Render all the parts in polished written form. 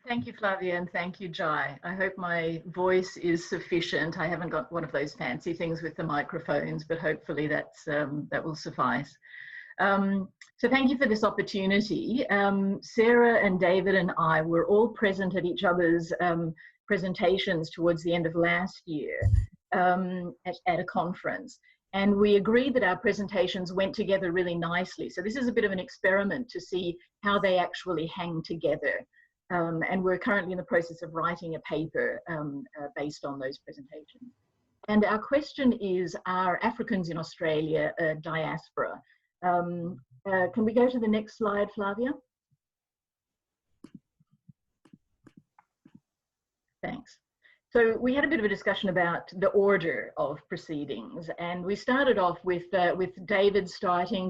Thank you, Flavia, and thank you, Jai. I hope my voice is sufficient. I haven't got one of those fancy things with the microphones, but hopefully that's, that will suffice. So thank you for this opportunity. Sarah and David and I were all present at each other's presentations towards the end of last year at a conference. And we agreed that our presentations went together really nicely. So this is a bit of an experiment to see how they actually hang together. And we're currently in the process of writing a paper based on those presentations. And our question is, are Africans in Australia a diaspora? Can we go to the next slide, Flavia? Thanks. So we had a bit of a discussion about the order of proceedings, and we started off with David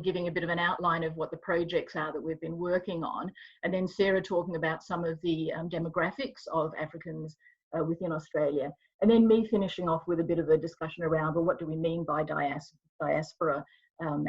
giving a bit of an outline of what the projects are that we've been working on, and then Sarah talking about some of the demographics of Africans within Australia, and then me finishing off with a bit of a discussion around, well, what do we mean by diaspora,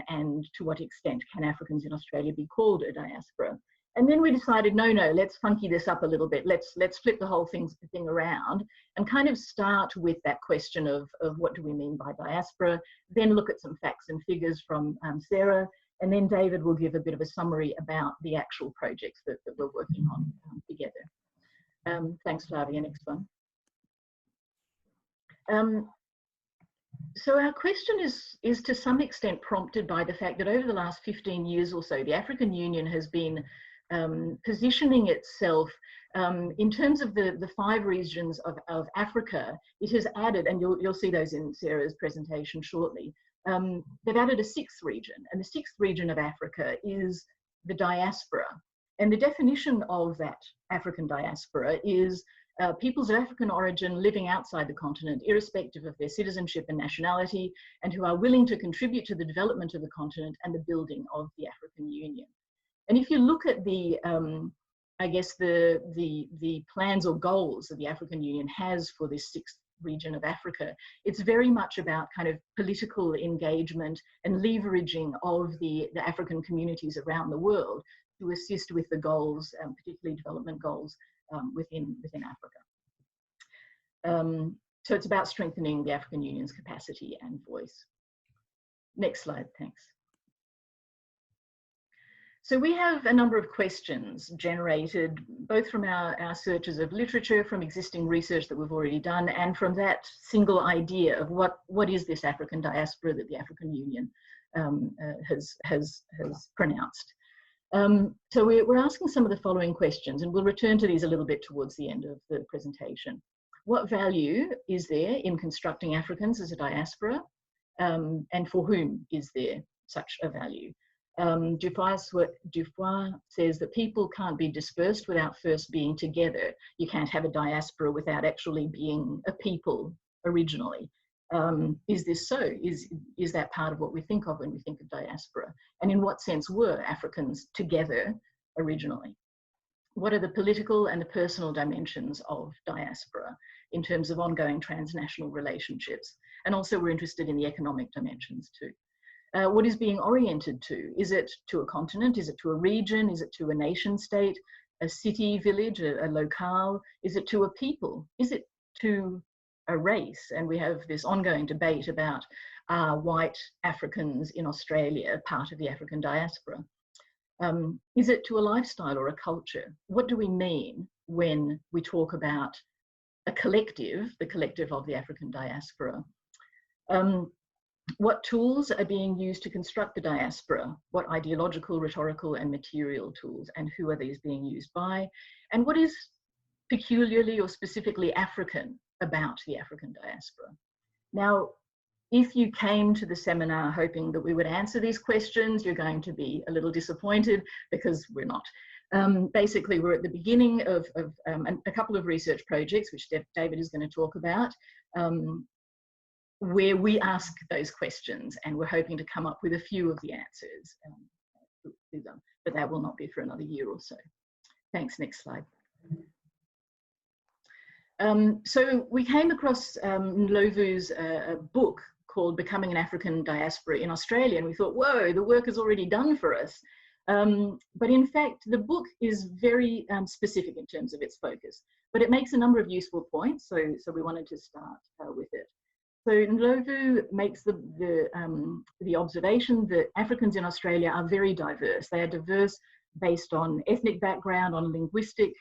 and to what extent can Africans in Australia be called a diaspora? And then we decided, no, let's funky this up a little bit. Let's flip the whole thing around and kind of start with that question of what do we mean by diaspora, then look at some facts and figures from Sarah, and then David will give a bit of a summary about the actual projects that we're working on together. Thanks, Flavia. Next one. So our question is to some extent prompted by the fact that over the last 15 years or so, the African Union has been positioning itself in terms of the 5 regions of Africa. It has added, and you'll see those in Sarah's presentation shortly, they've added a 6th region, and the 6th region of Africa is the diaspora. And the definition of that African diaspora is peoples of African origin living outside the continent, irrespective of their citizenship and nationality, and who are willing to contribute to the development of the continent and the building of the African Union. And if you look at the, I guess, the plans or goals that the African Union has for this 6th region of Africa, it's very much about kind of political engagement and leveraging of the African communities around the world to assist with the goals, particularly development goals within Africa. So it's about strengthening the African Union's capacity and voice. Next slide, thanks. So we have a number of questions generated both from our searches of literature, from existing research that we've already done, and from that single idea of what is this African diaspora that the African Union has pronounced. So we're asking some of the following questions, and we'll return to these a little bit towards the end of the presentation. What value is there in constructing Africans as a diaspora, and for whom is there such a value? Dufoy says that people can't be dispersed without first being together. You can't have a diaspora without actually being a people originally. Is this so? Is that part of what we think of when we think of diaspora? And in what sense were Africans together originally? What are the political and the personal dimensions of diaspora in terms of ongoing transnational relationships? And also we're interested in the economic dimensions too. What is being oriented to? Is it to a continent? Is it to a region? Is it to a nation state, a city, village, a locale? Is it to a people? Is it to a race? And we have this ongoing debate about white Africans in Australia part of the African diaspora. Is it to a lifestyle or a culture? What do we mean when we talk about a collective, the collective of the African diaspora? What tools are being used to construct the diaspora? What ideological, rhetorical, and material tools? And who are these being used by? And what is peculiarly or specifically African about the African diaspora? Now, if you came to the seminar hoping that we would answer these questions, you're going to be a little disappointed because we're not. Basically, we're at the beginning of a couple of research projects, which David is going to talk about, where we ask those questions, and we're hoping to come up with a few of the answers to them, but that will not be for another year or so. Thanks. Next slide. So we came across Ndlovu's book called Becoming an African Diaspora in Australia, and we thought, whoa, the work is already done for us. But in fact, the book is very specific in terms of its focus, but it makes a number of useful points, so we wanted to start with it. So Ndlovu makes the observation that Africans in Australia are very diverse. They are diverse based on ethnic background, on linguistic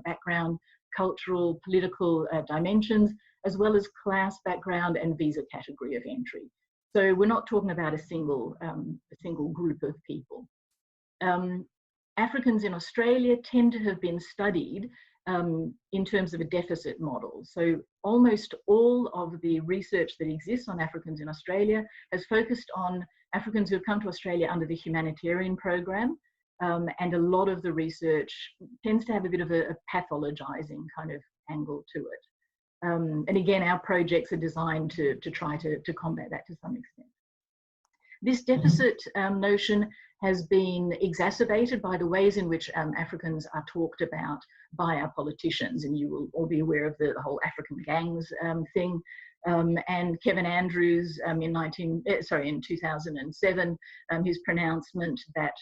background, cultural, political dimensions, as well as class background and visa category of entry. So we're not talking about a single group of people. Africans in Australia tend to have been studied in terms of a deficit model. So almost all of the research that exists on Africans in Australia has focused on Africans who have come to Australia under the humanitarian program, and a lot of the research tends to have a bit of a pathologizing kind of angle to it. And again, our projects are designed to try to combat that to some extent. This deficit notion has been exacerbated by the ways in which Africans are talked about by our politicians, and you will all be aware of the whole African gangs thing. And Kevin Andrews in 2007, his pronouncement that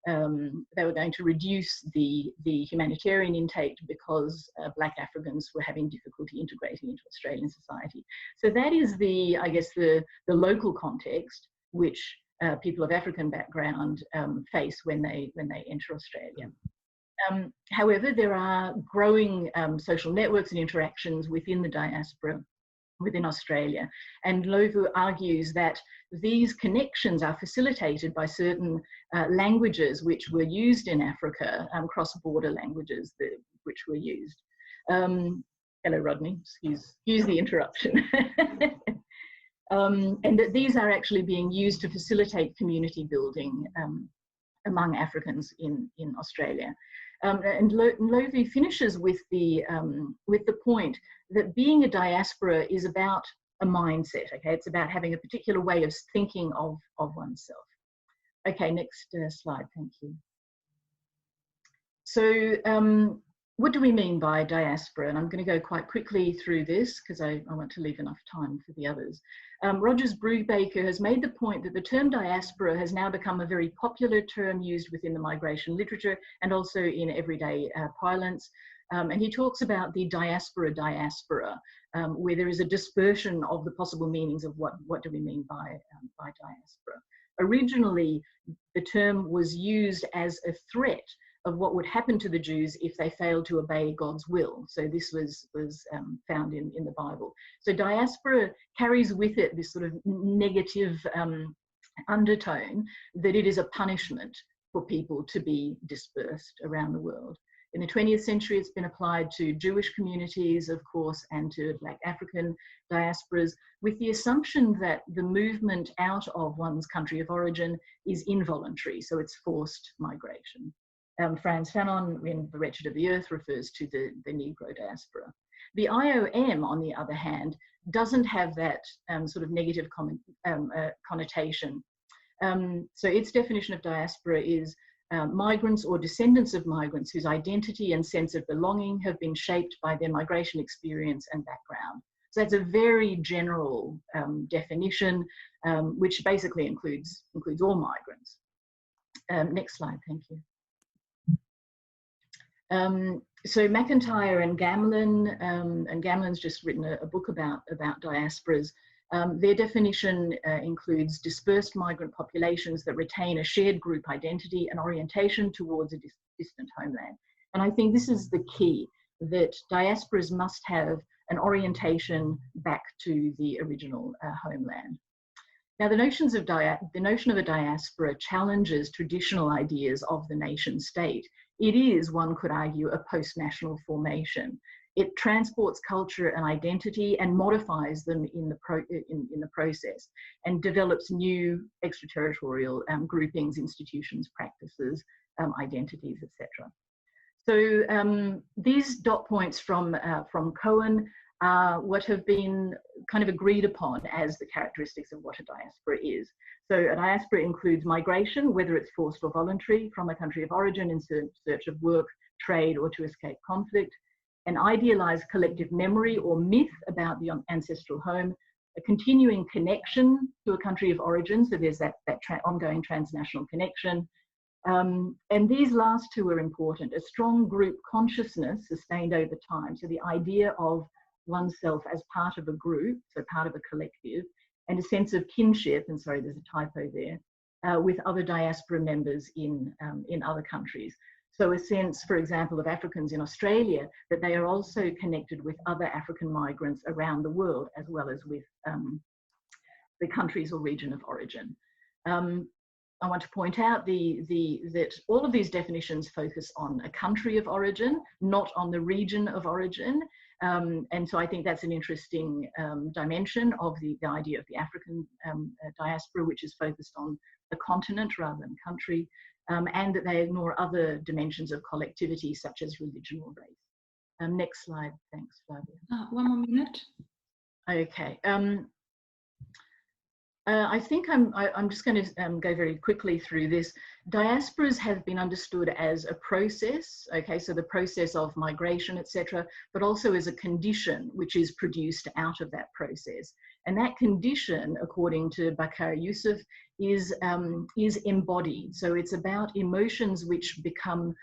they were going to reduce the humanitarian intake because Black Africans were having difficulty integrating into Australian society. So that is I guess the local context which people of African background face when they enter Australia. However, there are growing social networks and interactions within the diaspora within Australia, and Ndlovu argues that these connections are facilitated by certain languages which were used in Africa, cross-border languages which were used. Hello, Rodney, excuse the interruption. And that these are actually being used to facilitate community building among Africans in Australia. And Ndlovu finishes with the point that being a diaspora is about a mindset. Okay, it's about having a particular way of thinking of oneself. Okay, next slide, thank you. So what do we mean by diaspora? And I'm going to go quite quickly through this because I want to leave enough time for the others. Rogers Brubaker has made the point that the term diaspora has now become a very popular term used within the migration literature and also in everyday parlance. And he talks about the diaspora, where there is a dispersion of the possible meanings of what do we mean by diaspora. Originally, the term was used as a threat of what would happen to the Jews if they failed to obey God's will. So this was found in the Bible. So diaspora carries with it this sort of negative undertone that it is a punishment for people to be dispersed around the world. In the 20th century, it's been applied to Jewish communities, of course, and to Black African diasporas, with the assumption that the movement out of one's country of origin is involuntary, so it's forced migration. Frantz Fanon in The Wretched of the Earth refers to the Negro diaspora. The IOM, on the other hand, doesn't have that sort of negative connotation. So its definition of diaspora is migrants or descendants of migrants whose identity and sense of belonging have been shaped by their migration experience and background. So that's a very general definition, which basically includes all migrants. Next slide, thank you. So McIntyre and Gamlin, and Gamlin's just written a book about diasporas. Their definition includes dispersed migrant populations that retain a shared group identity and orientation towards a distant homeland. And I think this is the key, that diasporas must have an orientation back to the original homeland. Now, the notion of a diaspora challenges traditional ideas of the nation state. It is, one could argue, a post-national formation. It transports culture and identity and modifies them in the process, and develops new extraterritorial groupings, institutions, practices, identities, etc. So these dot points from Cohen are what have been kind of agreed upon as the characteristics of what a diaspora is. So a diaspora includes migration, whether it's forced or voluntary, from a country of origin in search of work, trade, or to escape conflict. An idealized collective memory or myth about the ancestral home, a continuing connection to a country of origin, so there's that ongoing transnational connection, And these last two are important. A strong group consciousness sustained over time. So the idea of oneself as part of a group, so part of a collective, and a sense of kinship, and sorry, there's a typo there, with other diaspora members in other countries. So a sense, for example, of Africans in Australia, that they are also connected with other African migrants around the world, as well as with the countries or region of origin. I want to point out that all of these definitions focus on a country of origin, not on the region of origin. And so I think that's an interesting dimension of the idea of the African diaspora, which is focused on the continent rather than country, and that they ignore other dimensions of collectivity, such as religion or race. Next slide, thanks, Flavia. One more minute. Okay. I think I'm just going to go very quickly through this. Diasporas have been understood as a process, okay, so the process of migration, etc., but also as a condition which is produced out of that process. And that condition, according to Bakar Yusuf, is embodied. So it's about emotions which become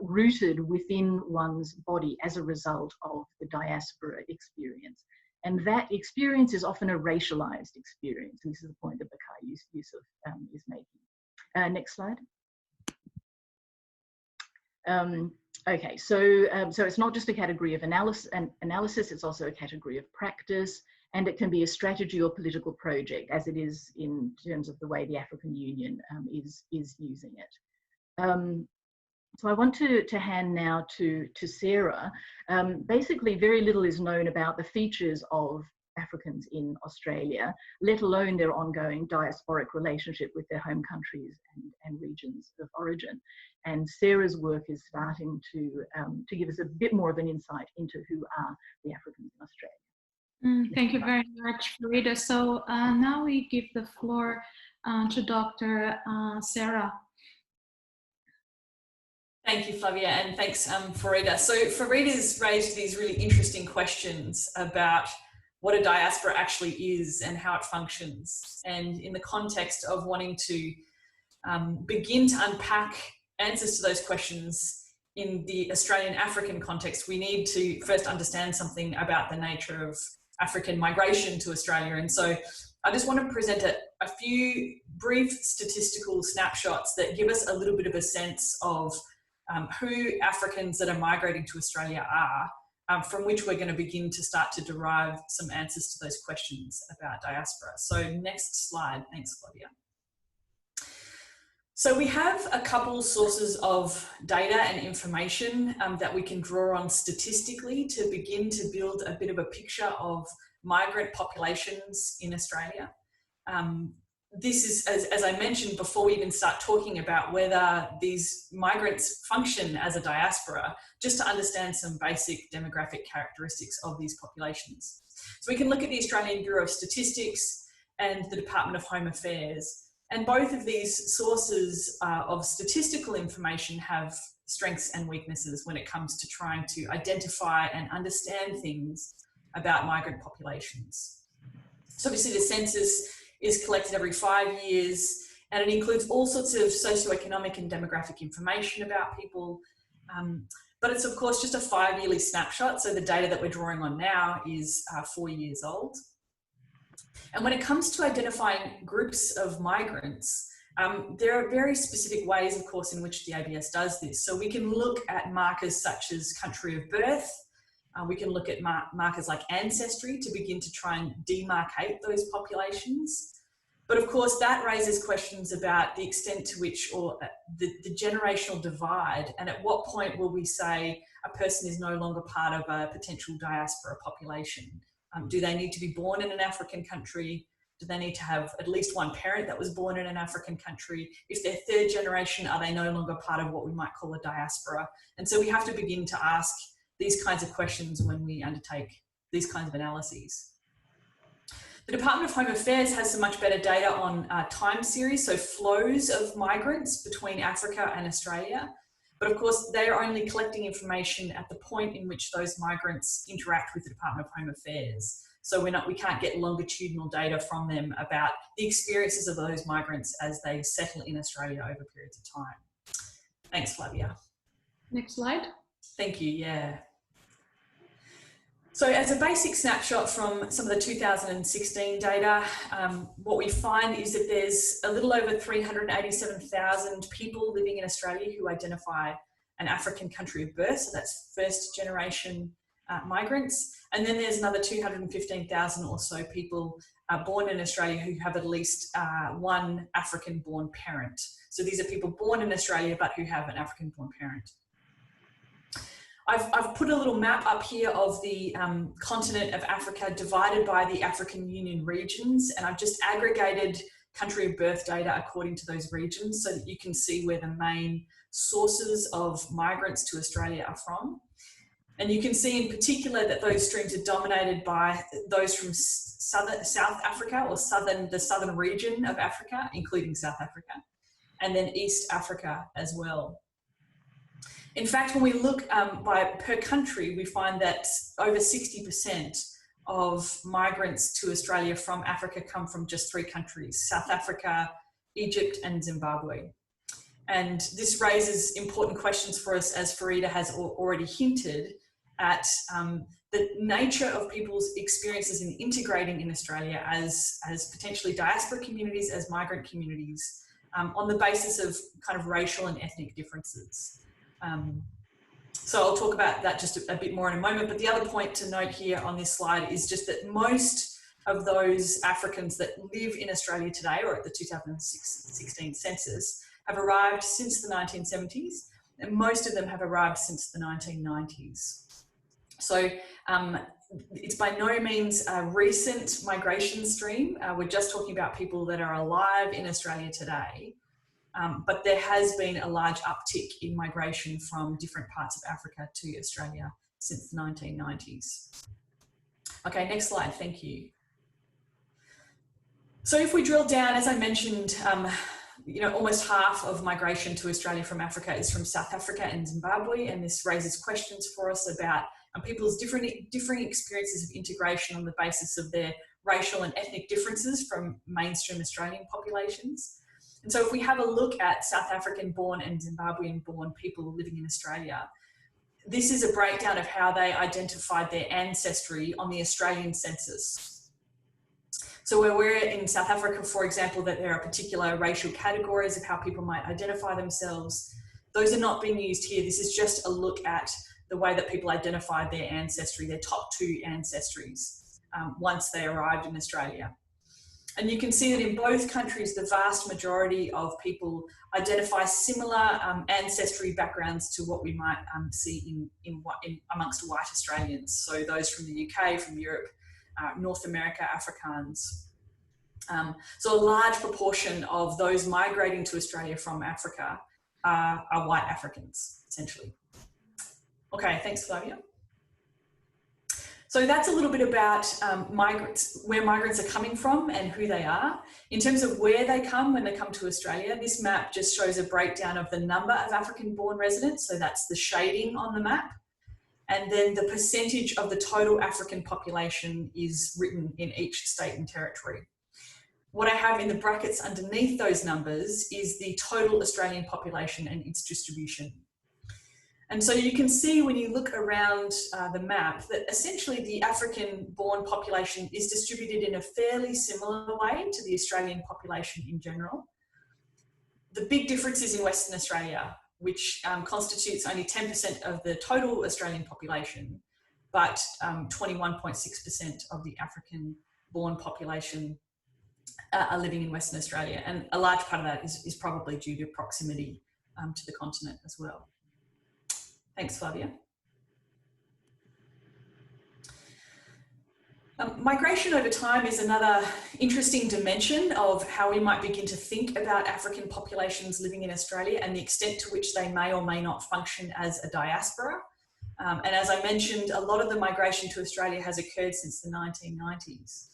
rooted within one's body as a result of the diaspora experience. And that experience is often a racialized experience. This is the point that Bakar Yusuf is making. Next slide. Okay, so it's not just a category of analysis, it's also a category of practice, and it can be a strategy or political project, as it is in terms of the way the African Union is using it. So I want to hand now to Sarah. Basically, very little is known about the features of Africans in Australia, let alone their ongoing diasporic relationship with their home countries and regions of origin. And Sarah's work is starting to give us a bit more of an insight into who are the Africans in Australia. Thank you very much, Farida. So now we give the floor to Dr. Sarah. Thank you, Flavia, and thanks, Farida. So Farida's raised these really interesting questions about what a diaspora actually is and how it functions. And in the context of wanting to begin to unpack answers to those questions in the Australian African context, we need to first understand something about the nature of African migration to Australia. And so I just want to present a few brief statistical snapshots that give us a little bit of a sense of who Africans that are migrating to Australia are, from which we're going to begin to start to derive some answers to those questions about diaspora. So next slide, thanks Claudia. So we have a couple sources of data and information that we can draw on statistically to begin to build a bit of a picture of migrant populations in Australia. This is, as I mentioned before we even start talking about whether these migrants function as a diaspora, just to understand some basic demographic characteristics of these populations. So we can look at the Australian Bureau of Statistics and the Department of Home Affairs, and both of these sources of statistical information have strengths and weaknesses when it comes to trying to identify and understand things about migrant populations. So obviously the census is collected every 5 years, and it includes all sorts of socio-economic and demographic information about people. But it's of course just a 5-yearly snapshot, so the data that we're drawing on now is 4 years old. And when it comes to identifying groups of migrants, there are very specific ways, of course, in which the ABS does this. So we can look at markers such as country of birth. We can look at markers like ancestry to begin to try and demarcate those populations. But of course, that raises questions about the extent to which, or the generational divide, and at what point will we say a person is no longer part of a potential diaspora population? Do they need to be born in an African country? Do they need to have at least one parent that was born in an African country? If they're third generation, are they no longer part of what we might call a diaspora? And so we have to begin to ask these kinds of questions when we undertake these kinds of analyses. The Department of Home Affairs has some much better data on time series, so flows of migrants between Africa and Australia. But of course, they are only collecting information at the point in which those migrants interact with the Department of Home Affairs. So we can't get longitudinal data from them about the experiences of those migrants as they settle in Australia over periods of time. Thanks, Flavia. Next slide. Thank you, yeah. So as a basic snapshot from some of the 2016 data, what we find is that there's a little over 387,000 people living in Australia who identify an African country of birth, so that's first generation migrants. And then there's another 215,000 or so people born in Australia who have at least one African born parent. So these are people born in Australia but who have an African born parent. I've put a little map up here of the continent of Africa divided by the African Union regions, and I've just aggregated country of birth data according to those regions so that you can see where the main sources of migrants to Australia are from. And you can see in particular that those streams are dominated by those from South Africa, or the southern region of Africa, including South Africa, and then East Africa as well. In fact, when we look per country, we find that over 60% of migrants to Australia from Africa come from just 3 countries: South Africa, Egypt, and Zimbabwe. And this raises important questions for us, as Farida has already hinted at, the nature of people's experiences in integrating in Australia as potentially diaspora communities, as migrant communities, on the basis of kind of racial and ethnic differences. So I'll talk about that just a bit more in a moment, but the other point to note here on this slide is just that most of those Africans that live in Australia today, or at the 2016 census, have arrived since the 1970s, and most of them have arrived since the 1990s. So it's by no means a recent migration stream. We're just talking about people that are alive in Australia today. But there has been a large uptick in migration from different parts of Africa to Australia since the 1990s. Okay, next slide, thank you. So if we drill down, as I mentioned, almost half of migration to Australia from Africa is from South Africa and Zimbabwe, and this raises questions for us about people's differing experiences of integration on the basis of their racial and ethnic differences from mainstream Australian populations. And so if we have a look at South African born and Zimbabwean born people living in Australia, this is a breakdown of how they identified their ancestry on the Australian census. So where we're in South Africa, for example, that there are particular racial categories of how people might identify themselves, those are not being used here. This is just a look at the way that people identified their ancestry, their top 2 ancestries, once they arrived in Australia. And you can see that in both countries, the vast majority of people identify similar ancestry backgrounds to what we might see amongst white Australians. So those from the UK, from Europe, North America, Afrikaans. So a large proportion of those migrating to Australia from Africa are white Africans, essentially. Okay, thanks, Flavia. So that's a little bit about migrants, where migrants are coming from and who they are. In terms of where they come when they come to Australia, this map just shows a breakdown of the number of African-born residents, so that's the shading on the map. And then the percentage of the total African population is written in each state and territory. What I have in the brackets underneath those numbers is the total Australian population and its distribution. And so you can see when you look around the map that essentially the African-born population is distributed in a fairly similar way to the Australian population in general. The big difference is in Western Australia, which constitutes only 10% of the total Australian population, but 21.6% of the African-born population are living in Western Australia. And a large part of that is probably due to proximity to the continent as well. Thanks, Flavia. Migration over time is another interesting dimension of how we might begin to think about African populations living in Australia and the extent to which they may or may not function as a diaspora. And as I mentioned, a lot of the migration to Australia has occurred since the 1990s.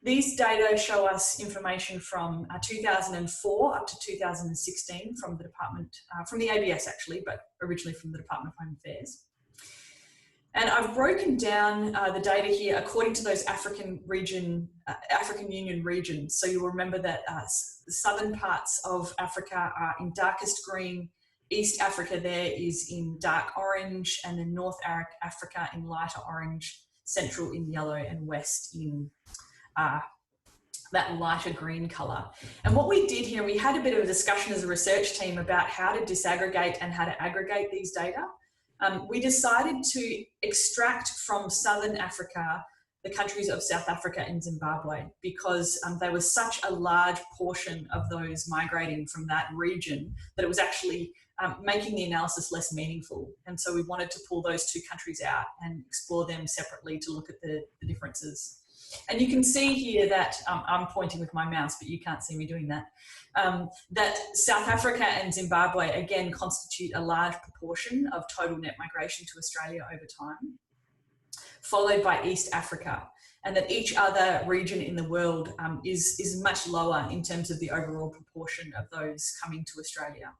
These data show us information from 2004 up to 2016 from the department, from the ABS actually, but originally from the Department of Home Affairs. And I've broken down the data here according to those African Union regions. So you'll remember that the southern parts of Africa are in darkest green, East Africa there is in dark orange, and then North Africa in lighter orange, Central in yellow, and West in that lighter green colour. And what we did here, we had a bit of a discussion as a research team about how to disaggregate and how to aggregate these data. We decided to extract from Southern Africa the countries of South Africa and Zimbabwe because they were such a large portion of those migrating from that region that it was actually making the analysis less meaningful. And so we wanted to pull those two countries out and explore them separately to look at the differences. And you can see here that, I'm pointing with my mouse, but you can't see me doing that, that South Africa and Zimbabwe, again, constitute a large proportion of total net migration to Australia over time, followed by East Africa, and that each other region in the world is much lower in terms of the overall proportion of those coming to Australia.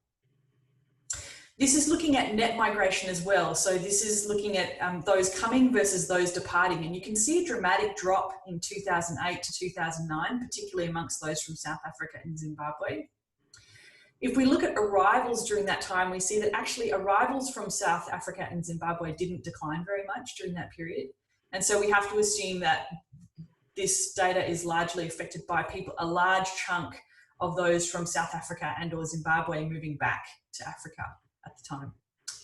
This is looking at net migration as well. So this is looking at those coming versus those departing. And you can see a dramatic drop in 2008 to 2009, particularly amongst those from South Africa and Zimbabwe. If we look at arrivals during that time, we see that actually arrivals from South Africa and Zimbabwe didn't decline very much during that period. And so we have to assume that this data is largely affected by people, a large chunk of those from South Africa and or Zimbabwe moving back to Africa at the time.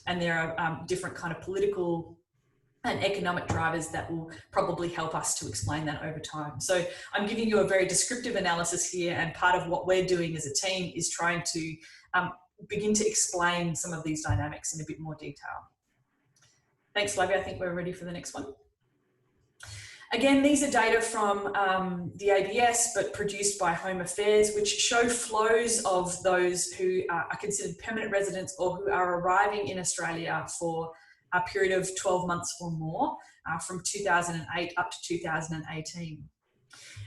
And there are different kind of political and economic drivers that will probably help us to explain that over time. So I'm giving you a very descriptive analysis here, and part of what we're doing as a team is trying to begin to explain some of these dynamics in a bit more detail. Thanks, Flavia. I think we're ready for the next one. Again, these are data from the ABS, but produced by Home Affairs, which show flows of those who are considered permanent residents or who are arriving in Australia for a period of 12 months or more from 2008 up to 2018.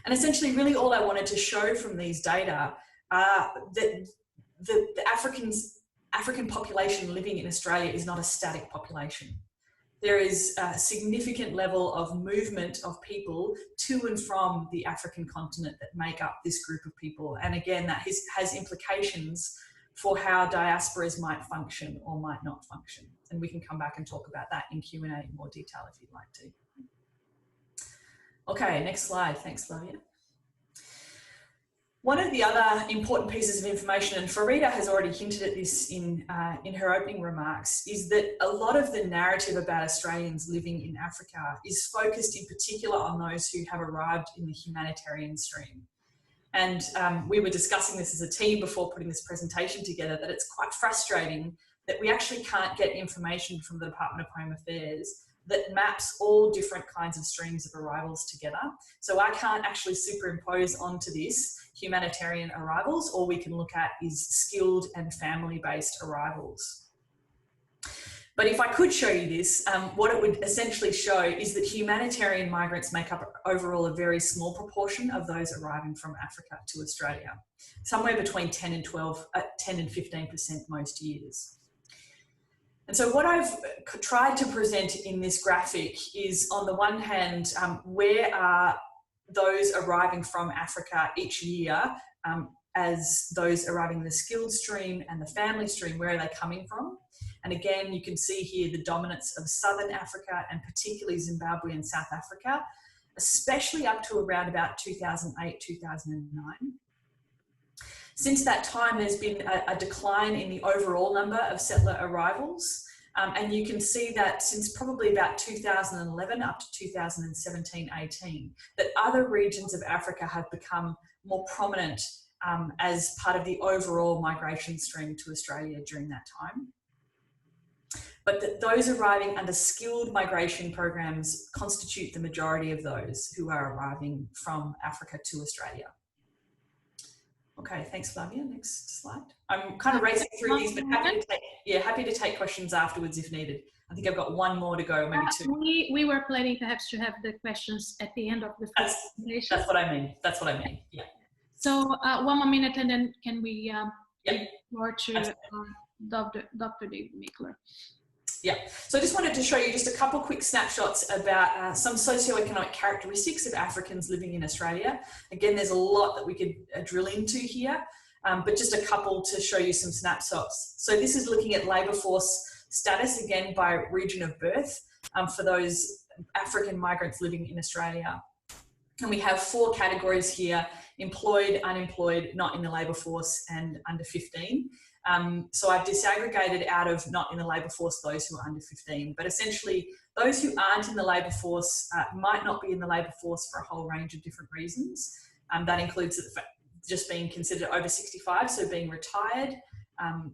And essentially, really all I wanted to show from these data that the African population living in Australia is not a static population. There is a significant level of movement of people to and from the African continent that make up this group of people. And again, that has implications for how diasporas might function or might not function. And we can come back and talk about that in Q&A in more detail if you'd like to. Okay, next slide. Thanks, Flavia. One of the other important pieces of information, and Farida has already hinted at this in her opening remarks, is that a lot of the narrative about Australians living in Africa is focused in particular on those who have arrived in the humanitarian stream. And we were discussing this as a team before putting this presentation together, that it's quite frustrating that we actually can't get information from the Department of Home Affairs that maps all different kinds of streams of arrivals together. So I can't actually superimpose onto this humanitarian arrivals. All we can look at is skilled and family-based arrivals. But if I could show you this, what it would essentially show is that humanitarian migrants make up overall a very small proportion of those arriving from Africa to Australia, somewhere between 10 and 15% most years. And so what I've tried to present in this graphic is, on the one hand, where are those arriving from Africa each year as those arriving in the skilled stream and the family stream, where are they coming from? And again, you can see here the dominance of Southern Africa and particularly Zimbabwe and South Africa, especially up to around about 2008, 2009. Since that time, there's been a decline in the overall number of settler arrivals. And you can see that since probably about 2011 up to 2017-18, that other regions of Africa have become more prominent as part of the overall migration stream to Australia during that time. But that those arriving under skilled migration programs constitute the majority of those who are arriving from Africa to Australia. Okay, thanks, Flavia. Next slide. I'm kind of racing through these, but happy to take questions afterwards if needed. I think I've got one more to go, maybe two. We were planning perhaps to have the questions at the end of the presentation. That's what I mean. That's what I mean. Yeah. So one more minute, and then can we give the floor to Dr. David Mickler? Yeah, so I just wanted to show you just a couple quick snapshots about some socio-economic characteristics of Africans living in Australia. Again, there's a lot that we could drill into here, but just a couple to show you some snapshots. So this is looking at labour force status, again, by region of birth for those African migrants living in Australia. And we have 4 categories here: employed, unemployed, not in the labour force, and under 15. So I've disaggregated out of not in the labour force those who are under 15, but essentially those who aren't in the labour force might not be in the labour force for a whole range of different reasons. That includes just being considered over 65, so being retired.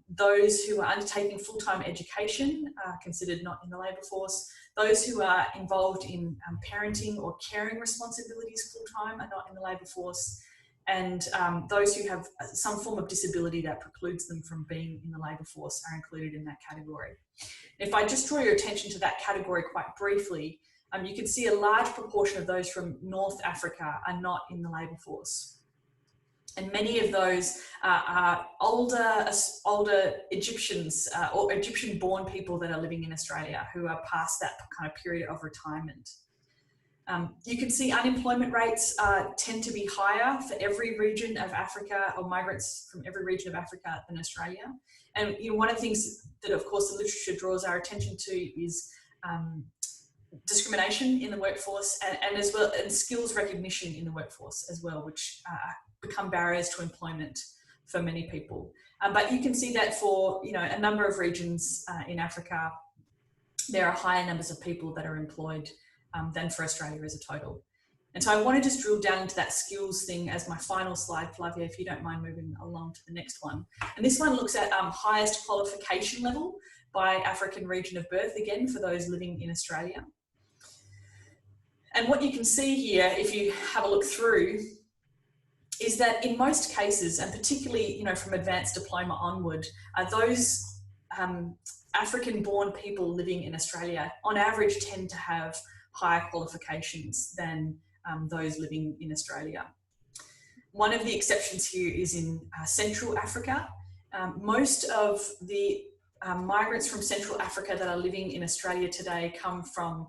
Those who are undertaking full-time education are considered not in the labour force. Those who are involved in parenting or caring responsibilities full-time are not in the labour force. And those who have some form of disability that precludes them from being in the labour force are included in that category. If I just draw your attention to that category quite briefly, you can see a large proportion of those from North Africa are not in the labour force. And many of those are older Egyptians or Egyptian-born people that are living in Australia who are past that kind of period of retirement. You can see unemployment rates tend to be higher for every region of Africa, or migrants from every region of Africa, than Australia. And one of the things that, of course, the literature draws our attention to is discrimination in the workforce, and as well, and skills recognition in the workforce as well, which become barriers to employment for many people. But you can see that for a number of regions in Africa, there are higher numbers of people that are employed than for Australia as a total. And so I want to just drill down into that skills thing as my final slide, Flavia, if you don't mind moving along to the next one. And this one looks at highest qualification level by African region of birth, again, for those living in Australia. And what you can see here, if you have a look through, is that in most cases, and particularly from advanced diploma onward, those African-born people living in Australia, on average, tend to have higher qualifications than those living in Australia. One of the exceptions here is in Central Africa. Most of the migrants from Central Africa that are living in Australia today come from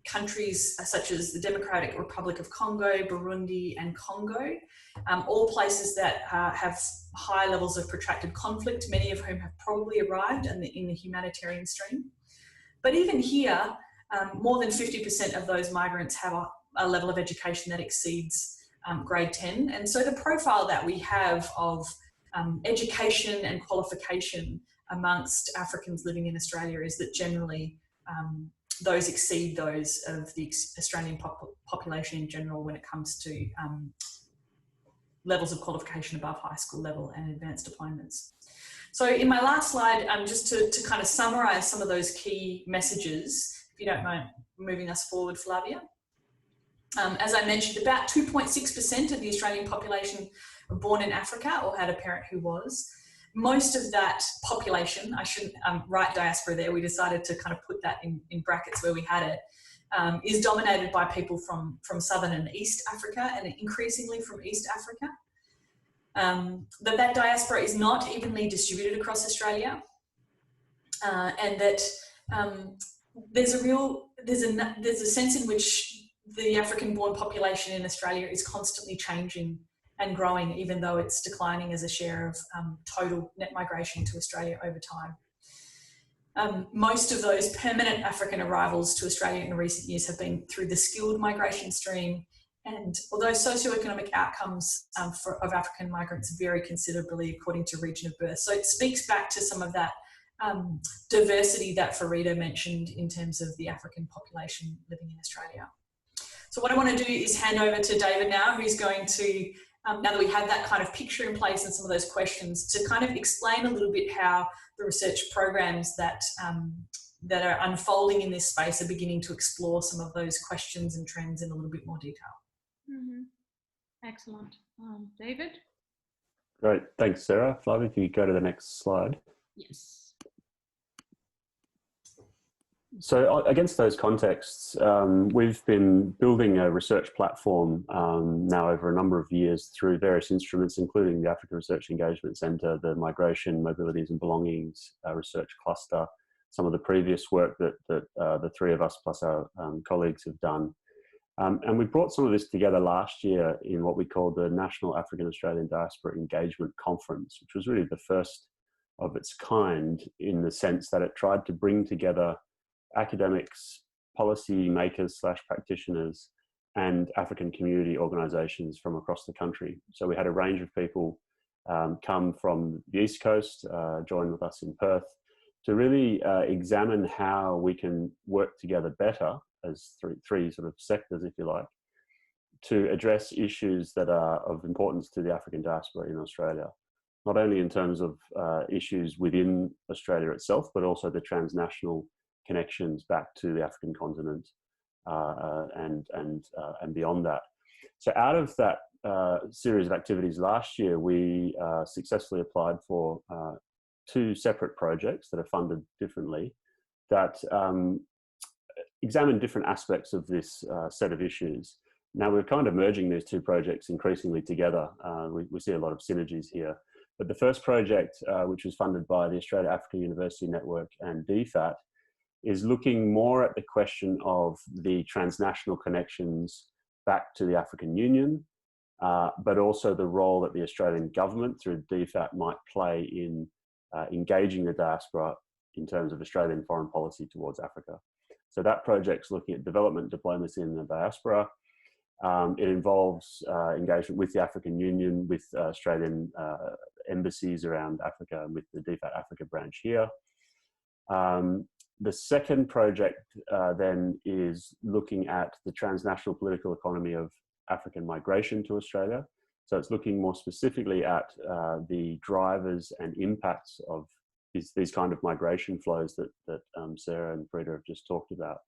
countries such as the Democratic Republic of Congo, Burundi, and Congo, all places that have high levels of protracted conflict, many of whom have probably arrived in the humanitarian stream. But even here, more than 50% of those migrants have a level of education that exceeds grade 10. And so the profile that we have of education and qualification amongst Africans living in Australia is that generally those exceed those of the Australian population in general when it comes to levels of qualification above high school level and advanced diplomas. So in my last slide, just to kind of summarise some of those key messages, if you don't mind moving us forward, Flavia. As I mentioned, about 2.6% of the Australian population were born in Africa or had a parent who was. Most of that population, I shouldn't write diaspora there, we decided to kind of put that in brackets where we had it, is dominated by people from Southern and East Africa, and increasingly from East Africa. That diaspora is not evenly distributed across Australia, and that there's a sense in which the African-born population in Australia is constantly changing and growing, even though it's declining as a share of total net migration to Australia over time. Most of those permanent African arrivals to Australia in recent years have been through the skilled migration stream, and although socioeconomic outcomes of African migrants vary considerably according to region of birth, so it speaks back to some of that diversity that Farida mentioned in terms of the African population living in Australia. So what I want to do is hand over to David now, who's going to, now that we have that kind of picture in place and some of those questions, to kind of explain a little bit how the research programs that are unfolding in this space are beginning to explore some of those questions and trends in a little bit more detail. Mm-hmm. Excellent. David? Great, thanks Sarah. Flavia, if you could go to the next slide. Yes. So against those contexts, we've been building a research platform now over a number of years through various instruments, including the Africa Research Engagement Centre, the Migration, Mobilities and Belongings Research Cluster, some of the previous work that the three of us plus our colleagues have done. And we brought some of this together last year in what we called the National African Australian Diaspora Engagement Conference, which was really the first of its kind in the sense that it tried to bring together academics, policy makers / practitioners, and African community organisations from across the country. So we had a range of people come from the East Coast, join with us in Perth, to really examine how we can work together better as three sort of sectors, if you like, to address issues that are of importance to the African diaspora in Australia, not only in terms of issues within Australia itself, but also the transnational connections back to the African continent and beyond that. So out of that series of activities last year, we successfully applied for 2 separate projects that are funded differently that examine different aspects of this set of issues. Now we're kind of merging these 2 projects increasingly together. We see a lot of synergies here. But the first project, which was funded by the Australia Africa University Network and DFAT, is looking more at the question of the transnational connections back to the African Union, but also the role that the Australian government through DFAT might play in engaging the diaspora in terms of Australian foreign policy towards Africa. So that project's looking at development diplomacy in the diaspora. It involves engagement with the African Union, with Australian embassies around Africa, and with the DFAT Africa branch here. The second project then is looking at the transnational political economy of African migration to Australia. So it's looking more specifically at the drivers and impacts of these kind of migration flows that Sarah and Farida have just talked about,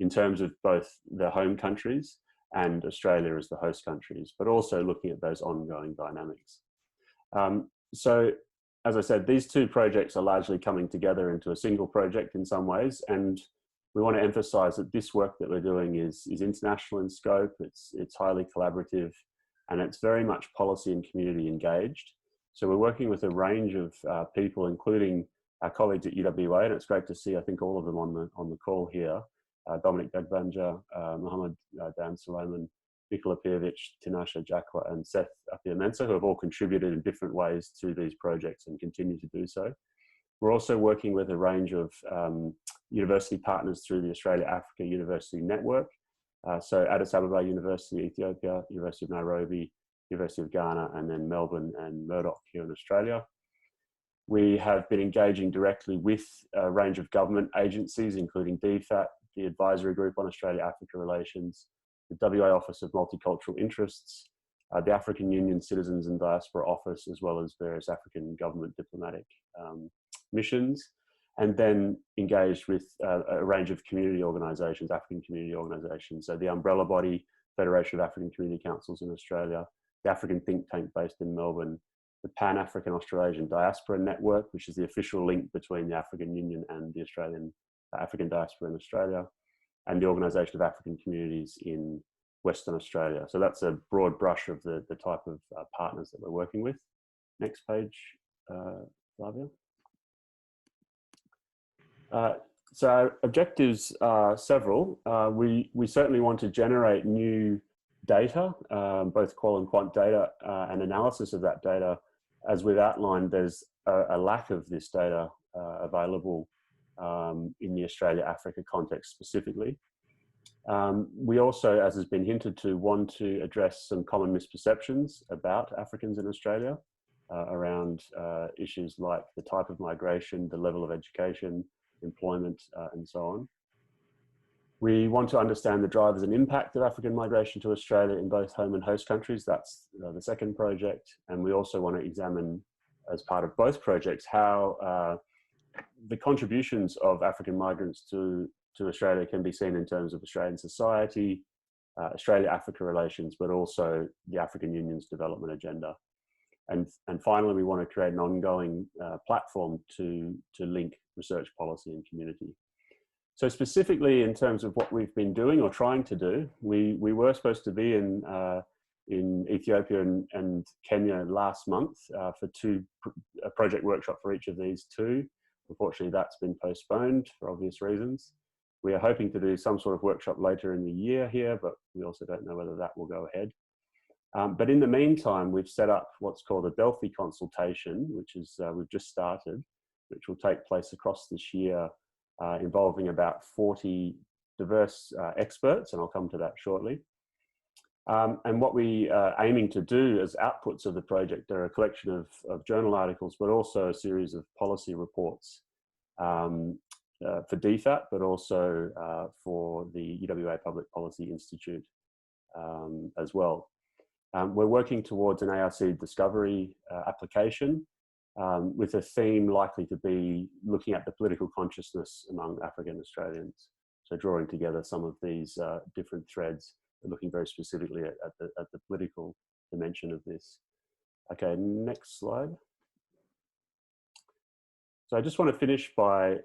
in terms of both the home countries and Australia as the host countries, but also looking at those ongoing dynamics. So, as I said, these 2 projects are largely coming together into a single project in some ways, and we want to emphasize that this work that we're doing is international in scope, it's highly collaborative, and it's very much policy and community engaged. So we're working with a range of people, including our colleagues at AIIA WA, and it's great to see, I think, all of them on the call here. Dominic Dagbanja, Mohammed Dan Sulaiman, Nicola Pijovic, Tinashe Jakwa, and Seth Apia-Mensah, who have all contributed in different ways to these projects and continue to do so. We're also working with a range of university partners through the Australia Africa University Network. So Addis Ababa University, Ethiopia, University of Nairobi, University of Ghana, and then Melbourne and Murdoch here in Australia. We have been engaging directly with a range of government agencies, including DFAT, the Advisory Group on Australia-Africa Relations, the WA Office of Multicultural Interests, the African Union Citizens and Diaspora Office, as well as various African government diplomatic missions, and then engaged with a range of community organisations, African community organisations. So the umbrella body, Federation of African Community Councils in Australia, the African think tank based in Melbourne, the Pan-African Australasian Diaspora Network, which is the official link between the African Union and the African diaspora in Australia, and the Organisation of African Communities in Western Australia. So that's a broad brush of the type of partners that we're working with. Next page, Flavia. So our objectives are several. We certainly want to generate new data, both qual and quant data, and analysis of that data. As we've outlined, there's a lack of this data available in the Australia-Africa context specifically. We also, as has been hinted to, want to address some common misperceptions about Africans in Australia around issues like the type of migration, the level of education, employment, and so on. We want to understand the drivers and impact of African migration to Australia in both home and host countries. That's the second project. And we also want to examine, as part of both projects, how the contributions of African migrants to Australia can be seen in terms of Australian society, Australia-Africa relations, but also the African Union's development agenda. And finally, we want to create an ongoing platform to link research policy and community. So specifically in terms of what we've been doing or trying to do, we were supposed to be in Ethiopia and Kenya last month for a project workshop for each of these 2. Unfortunately, that's been postponed for obvious reasons. We are hoping to do some sort of workshop later in the year here, but we also don't know whether that will go ahead. But in the meantime, we've set up what's called a Delphi consultation, which is we've just started, which will take place across this year, involving about 40 diverse experts, and I'll come to that shortly. And what we are aiming to do as outputs of the project are a collection of journal articles, but also a series of policy reports for DFAT, but also for the UWA Public Policy Institute as well. We're working towards an ARC discovery application with a theme likely to be looking at the political consciousness among African Australians. So drawing together some of these different threads, looking very specifically at the political dimension of this. Okay, next slide. So I just want to finish by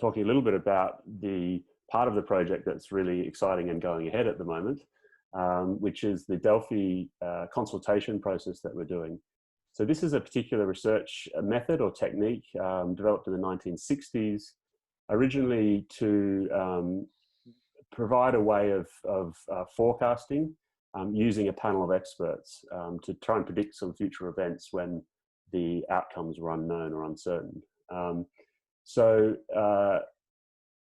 talking a little bit about the part of the project that's really exciting and going ahead at the moment, which is the Delphi consultation process that we're doing. So this is a particular research method or technique developed in the 1960s, originally to provide a way of forecasting using a panel of experts to try and predict some future events when the outcomes were unknown or uncertain.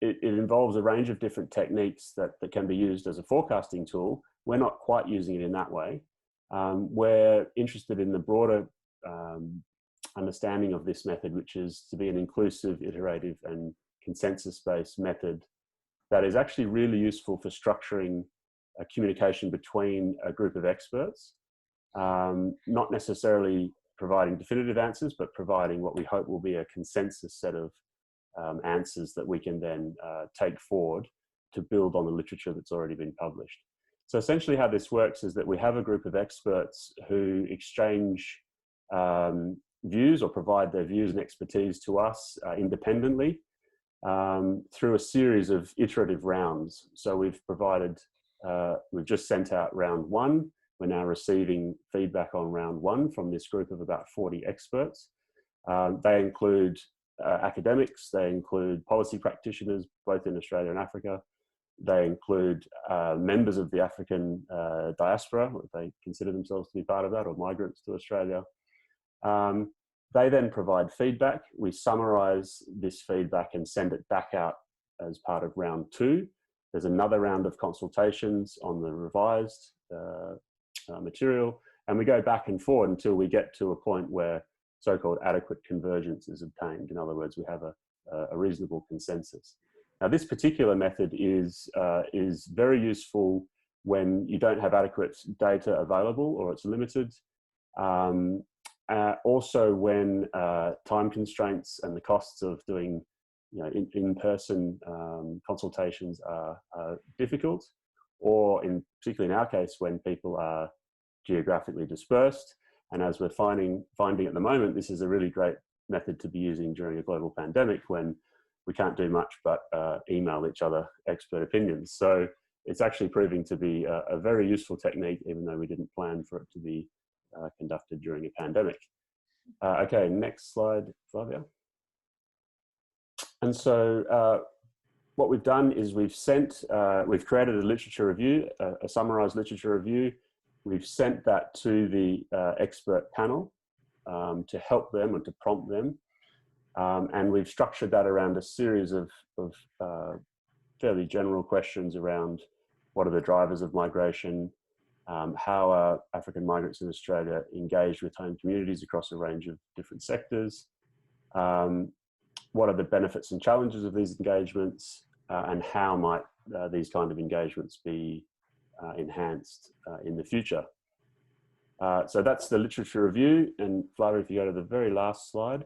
It involves a range of different techniques that can be used as a forecasting tool. We're not quite using it in that way. We're interested in the broader understanding of this method, which is to be an inclusive, iterative, and consensus-based method that is actually really useful for structuring a communication between a group of experts, not necessarily providing definitive answers, but providing what we hope will be a consensus set of answers that we can then take forward to build on the literature that's already been published. So essentially how this works is that we have a group of experts who exchange views or provide their views and expertise to us independently through a series of iterative rounds. So we've just sent out round one. We're now receiving feedback on round one from this group of about 40 experts. They include academics, they include policy practitioners, both in Australia and Africa. They include members of the African diaspora, if they consider themselves to be part of that, or migrants to Australia. They then provide feedback. We summarize this feedback and send it back out as part of round two. There's another round of consultations on the revised material, and we go back and forward until we get to a point where so-called adequate convergence is obtained. In other words, we have a reasonable consensus. Now, this particular method is very useful when you don't have adequate data available or it's limited. Also when time constraints and the costs of doing in-person consultations are difficult, or particularly in our case, when people are geographically dispersed. And as we're finding at the moment, this is a really great method to be using during a global pandemic when we can't do much but email each other expert opinions. So it's actually proving to be a very useful technique, even though we didn't plan for it to be conducted during a pandemic. Okay, next slide, Flavia. And so what we've done is we've created a literature review, a summarized literature review. We've sent that to the expert panel to help them and to prompt them. And we've structured that around a series of fairly general questions around what are the drivers of migration, how are African migrants in Australia engaged with home communities across a range of different sectors, what are the benefits and challenges of these engagements, and how might these kind of engagements be enhanced in the future. So that's the literature review. And Flavia, if you go to the very last slide.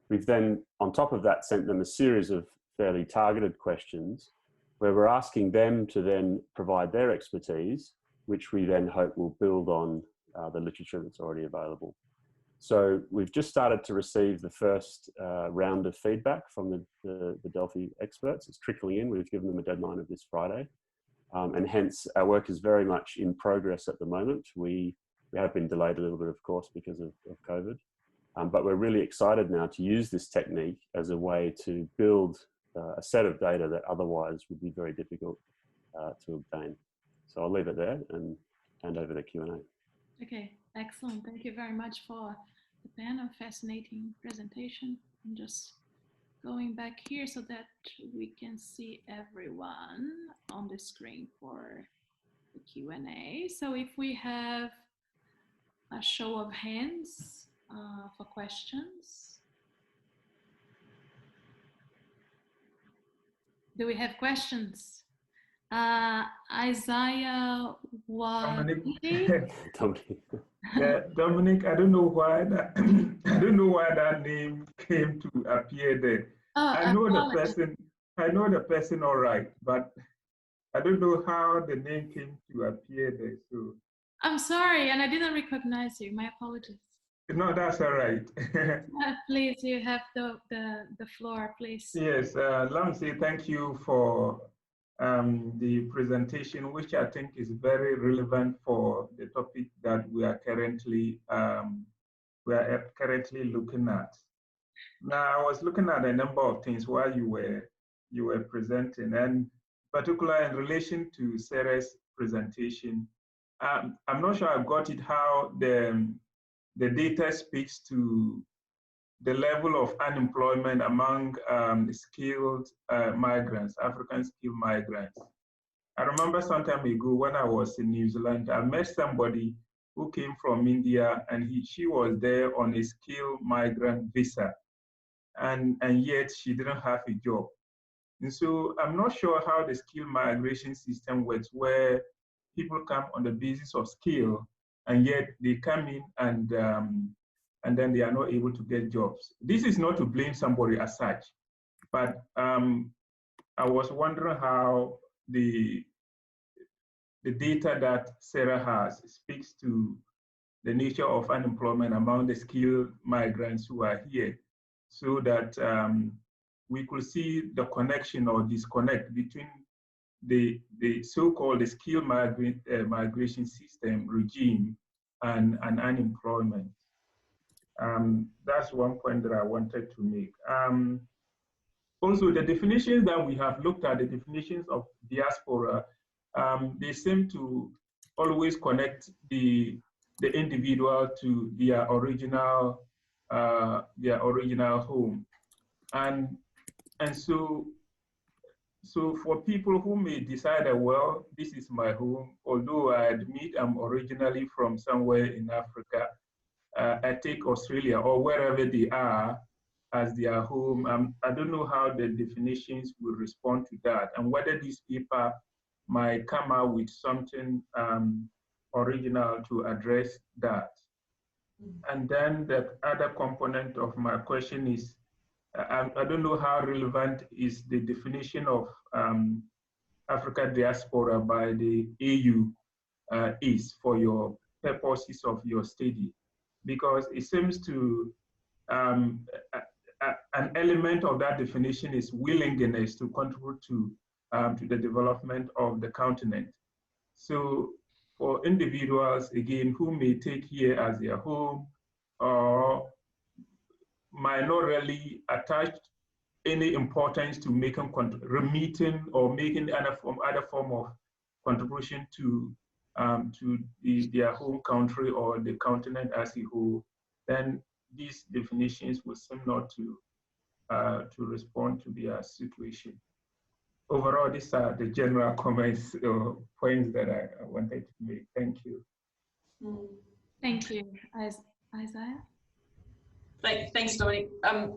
We've then, on top of that, sent them a series of fairly targeted questions where we're asking them to then provide their expertise, which we then hope will build on the literature that's already available. So we've just started to receive the first round of feedback from the Delphi experts. It's trickling in. We've given them a deadline of this Friday. And hence our work is very much in progress at the moment. We have been delayed a little bit, of course, because of COVID. But we're really excited now to use this technique as a way to build a set of data that otherwise would be very difficult to obtain. So I'll leave it there and hand over the Q&A. Okay, excellent. Thank you very much for the panel. Fascinating presentation. I'm just going back here so that we can see everyone on the screen for the Q&A. So if we have a show of hands for questions. Do we have questions? AIIA WA. Yeah, Dominic, I don't know why that I don't know why that name came to appear there. Oh, I know the person all right, but I don't know how the name came to appear there. So I'm sorry, and I didn't recognize you. My apologies. No, that's all right. Please, you have the floor, please. Yes, let me say thank you for the presentation, which I think is very relevant for the topic that we are currently looking at. Now, I was looking at a number of things while you were presenting, and particularly in relation to Sarah's presentation. I'm not sure I got it how the data speaks to the level of unemployment among skilled migrants, African skilled migrants. I remember some time ago when I was in New Zealand, I met somebody who came from India, and she was there on a skilled migrant visa, and yet she didn't have a job. And so I'm not sure how the skilled migration system works, where people come on the basis of skill, and yet they come in and then they are not able to get jobs. This is not to blame somebody as such, but I was wondering how the data that Sarah has speaks to the nature of unemployment among the skilled migrants who are here, so that we could see the connection or disconnect between the so-called skilled migration system regime and unemployment. That's one point that I wanted to make. Also, the definitions that we have looked at, the definitions of diaspora, they seem to always connect the individual to their original home, and so for people who may decide that, well, this is my home, although I admit I'm originally from somewhere in Africa, I take Australia or wherever they are as their home. I don't know how the definitions will respond to that, and whether this paper might come out with something original to address that. And then the other component of my question is, I don't know how relevant is the definition of Africa diaspora by the AU is for your purposes of your study, because it seems to an element of that definition is willingness to contribute to the development of the continent. So for individuals, again, who may take here as their home or might not really attach any importance to making remitting or making other form of contribution to their home country or the continent as a whole, then these definitions will seem not to respond to their situation. Overall, these are the general comments or points that I wanted to make. Thank you. Thank you, AIIA. Thanks, Dominic. Are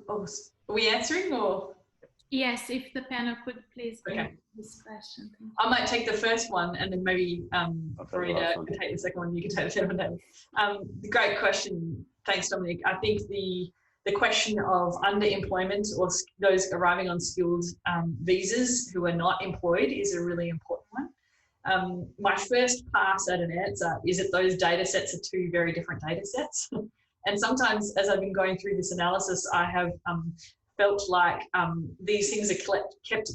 we answering or? Yes, if the panel could please okay. This question. I might take the first one, and then maybe Farida can take the second one. You can take the third one. Great question. Thanks, Dominic. I think the question of underemployment or those arriving on skilled visas who are not employed is a really important one. My first pass at an answer is that those data sets are two very different data sets. And sometimes as I've been going through this analysis, I have felt like these things are kept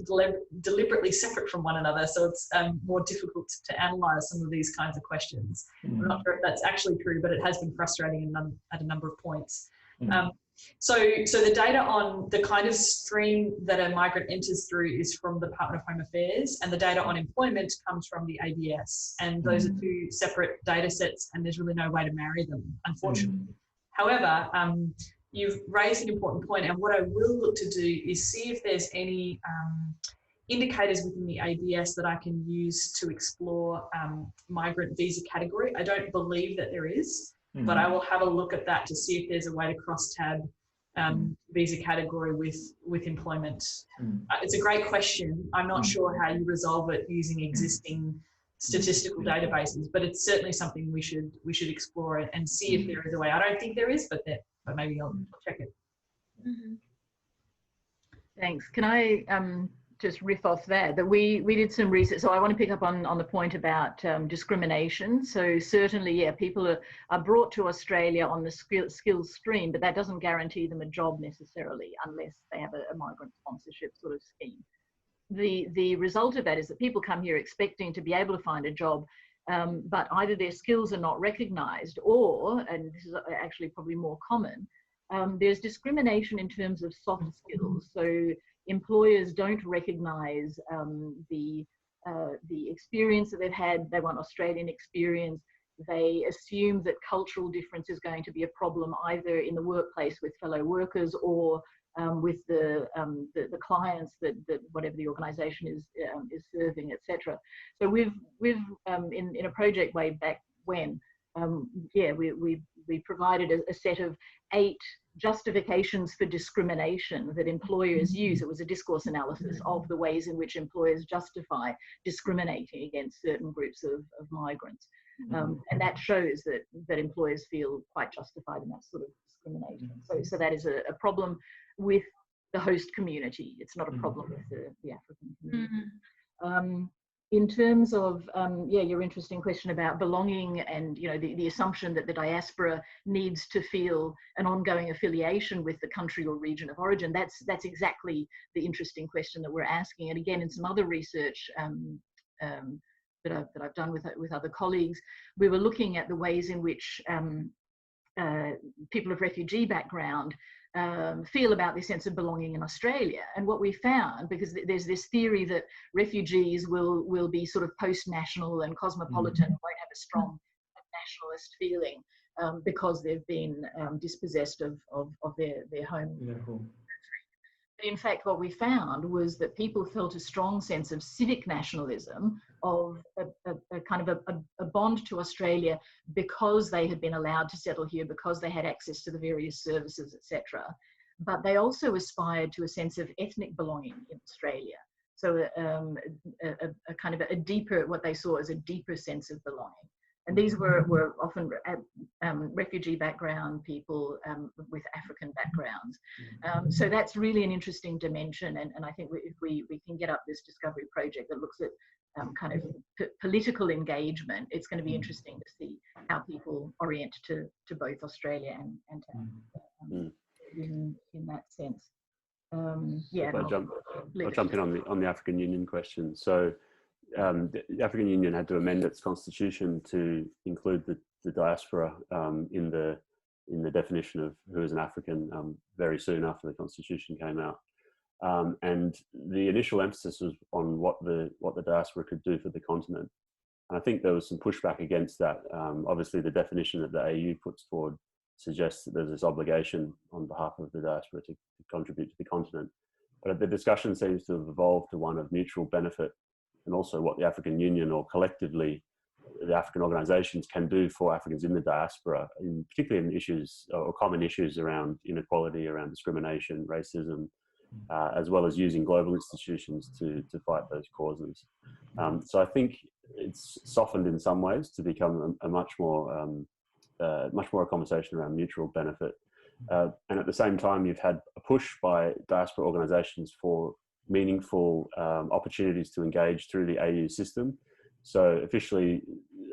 deliberately separate from one another. So it's more difficult to analyse some of these kinds of questions. I'm not sure if that's actually true, but it has been frustrating at a number of points. So the data on the kind of stream that a migrant enters through is from the Department of Home Affairs, and the data on employment comes from the ABS. And those are two separate data sets, and there's really no way to marry them, unfortunately. However, you've raised an important point, and what I will look to do is see if there's any indicators within the ABS that I can use to explore migrant visa category. I don't believe that there is, but I will have a look at that to see if there's a way to cross-tab visa category with employment. It's a great question. I'm not sure how you resolve it using existing statistical databases, but it's certainly something we should explore it and see if there is a way. I don't think there is, but maybe I'll check it. Thanks. Can I just riff off that we did some research. So I want to pick up on the point about discrimination. So certainly, yeah, people are brought to Australia on the skills stream, but that doesn't guarantee them a job necessarily unless they have a migrant sponsorship sort of scheme. The result of that is that people come here expecting to be able to find a job, but either their skills are not recognised or, and this is actually probably more common, there's discrimination in terms of soft skills. So employers don't recognise the experience that they've had. They want Australian experience. They assume that cultural difference is going to be a problem either in the workplace with fellow workers or with the clients that whatever the organisation is serving, etc. So we've in a project way back when, yeah, we provided a set of 8 justifications for discrimination that employers use. It was a discourse analysis of the ways in which employers justify discriminating against certain groups of migrants. And that shows that employers feel quite justified in that sort of discrimination. So that is a problem with the host community. It's not a problem with the African community. In terms of, yeah, your interesting question about belonging and, you know, the assumption that the diaspora needs to feel an ongoing affiliation with the country or region of origin, that's exactly the interesting question that we're asking. And again, in some other research that I've done with other colleagues, we were looking at the ways in which people of refugee background feel about this sense of belonging in Australia. And what we found, because there's this theory that refugees will be sort of post-national and cosmopolitan, won't have a strong nationalist feeling because they've been dispossessed of their home. But in fact, what we found was that people felt a strong sense of civic nationalism, of a kind of a bond to Australia because they had been allowed to settle here, because they had access to the various services, etc. But they also aspired to a sense of ethnic belonging in Australia. So a kind of a deeper, what they saw as a deeper sense of belonging. And these were often refugee background people with African backgrounds. So that's really an interesting dimension. And I think if we can get up this discovery project that looks at kind of political engagement, it's going to be interesting to see how people orient to both Australia and to Africa in that sense. Yeah. I'll jump in on the African Union question. So the African Union had to amend its constitution to include the diaspora in the definition of who is an African very soon after the constitution came out. And the initial emphasis was on what the diaspora could do for the continent. And I think there was some pushback against that. Obviously, the definition that the AU puts forward suggests that there's this obligation on behalf of the diaspora to contribute to the continent. But the discussion seems to have evolved to one of mutual benefit, and also what the African Union or collectively the African organisations can do for Africans in the diaspora, particularly in issues or common issues around inequality, around discrimination, racism, as well as using global institutions to fight those causes. So I think it's softened in some ways to become a much more a conversation around mutual benefit. And at the same time, you've had a push by diaspora organisations for meaningful opportunities to engage through the AU system. So officially,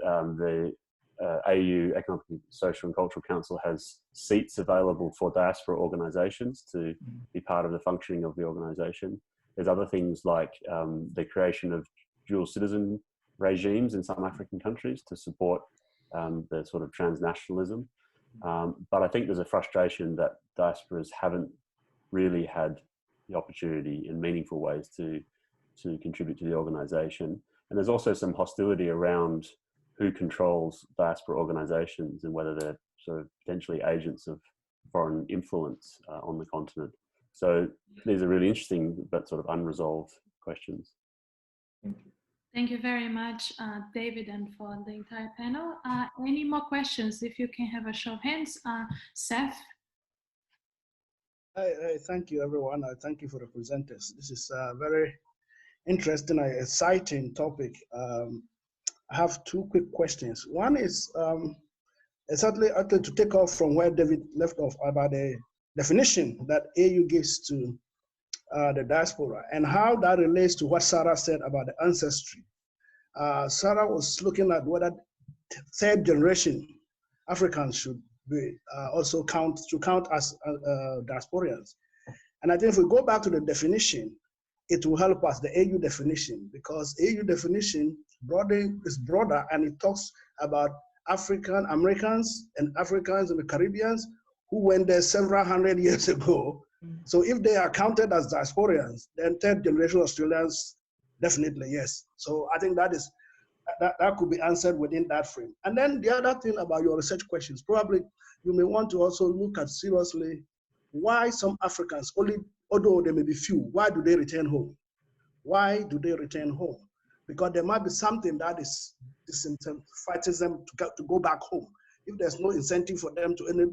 the AU Economic, Social and Cultural Council has seats available for diaspora organisations to be part of the functioning of the organisation. There's other things like the creation of dual citizen regimes in some African countries to support the sort of transnationalism. But I think there's a frustration that diasporas haven't really had the opportunity in meaningful ways to contribute to the organization. And there's also some hostility around who controls diaspora organizations and whether they're sort of potentially agents of foreign influence on the continent. So these are really interesting but sort of unresolved questions. Thank you very much, David, and for the entire panel. Any more questions? If you can have a show of hands. Seth? Thank you, everyone. Thank you for the presenters. This is a very interesting and exciting topic. I have two quick questions. One is exactly to take off from where David left off about the definition that AU gives to the diaspora and how that relates to what Sarah said about the ancestry. Sarah was looking at whether third generation Africans should be also count as diasporians. And I think if we go back to the definition, it will help us, the AU definition, because AU definition is broader and it talks about African Americans and Africans and the Caribbeans who went there several hundred years ago. So if they are counted as diasporians, then third generation Australians, definitely yes. So I think that could be answered within that frame. And then the other thing about your research questions, probably you may want to also look at seriously why some Africans, although there may be few, why do they return home? Why do they return home? Because there might be something that is disincentivizes them to go back home. If there's no incentive for them to any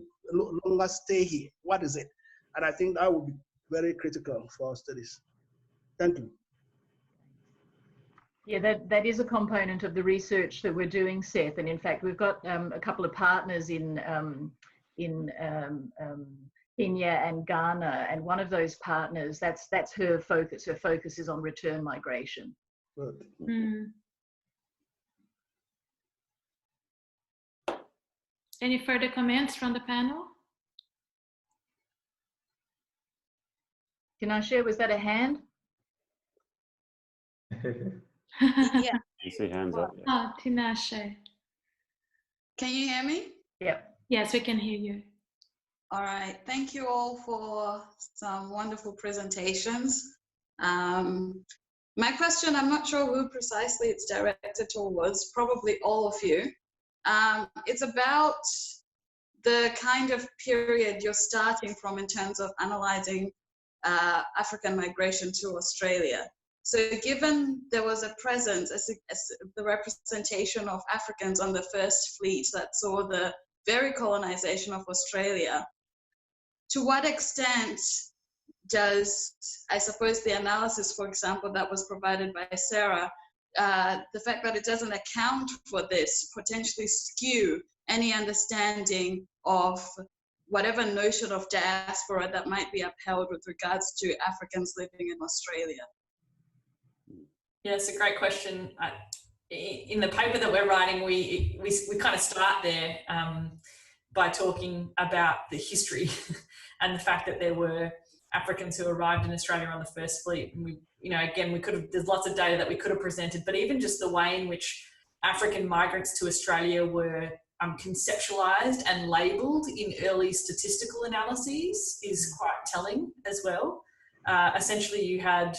longer stay here, what is it? And I think that would be very critical for our studies. Thank you. Yeah, that is a component of the research that we're doing, Seth. And in fact, we've got a couple of partners in Kenya and Ghana, and one of those partners, that's her focus. Her focus is on return migration. Good. Any further comments from the panel? Tinashe, was that a hand? Yeah. You see hands up. Yeah. Oh, Tinashe. Can you hear me? Yep. Yes, we can hear you. All right. Thank you all for some wonderful presentations. My question, I'm not sure who precisely it's directed towards, probably all of you. It's about the kind of period you're starting from in terms of analyzing African migration to Australia. So given there was a presence as the representation of Africans on the first fleet that saw the very colonization of Australia, to what extent does, I suppose, the analysis, for example, that was provided by Sarah, the fact that it doesn't account for this potentially skew any understanding of whatever notion of diaspora that might be upheld with regards to Africans living in Australia? Yeah, it's a great question. In the paper that we're writing, we kind of start there by talking about the history and the fact that there were Africans who arrived in Australia on the first fleet. And again, there's lots of data that we could have presented, but even just the way in which African migrants to Australia were conceptualized and labeled in early statistical analyses is quite telling as well. Essentially, you had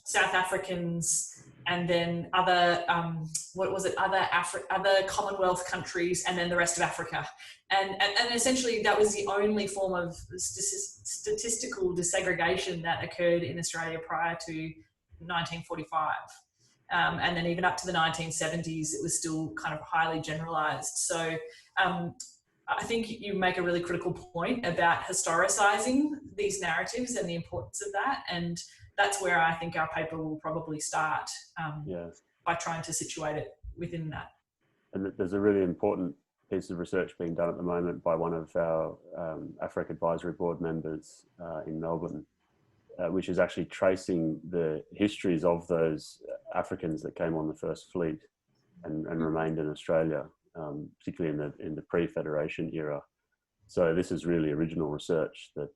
South Africans and then other other Commonwealth countries, and then the rest of Africa, and essentially that was the only form of statistical desegregation that occurred in Australia prior to 1945, and then even up to the 1970s, it was still kind of highly generalised. So I think you make a really critical point about historicising these narratives and the importance of that, and that's where I think our paper will probably start by trying to situate it within that. And there's a really important piece of research being done at the moment by one of our AFREC Advisory Board members in Melbourne, which is actually tracing the histories of those Africans that came on the first fleet and remained in Australia, particularly in the pre-Federation era. So this is really original research that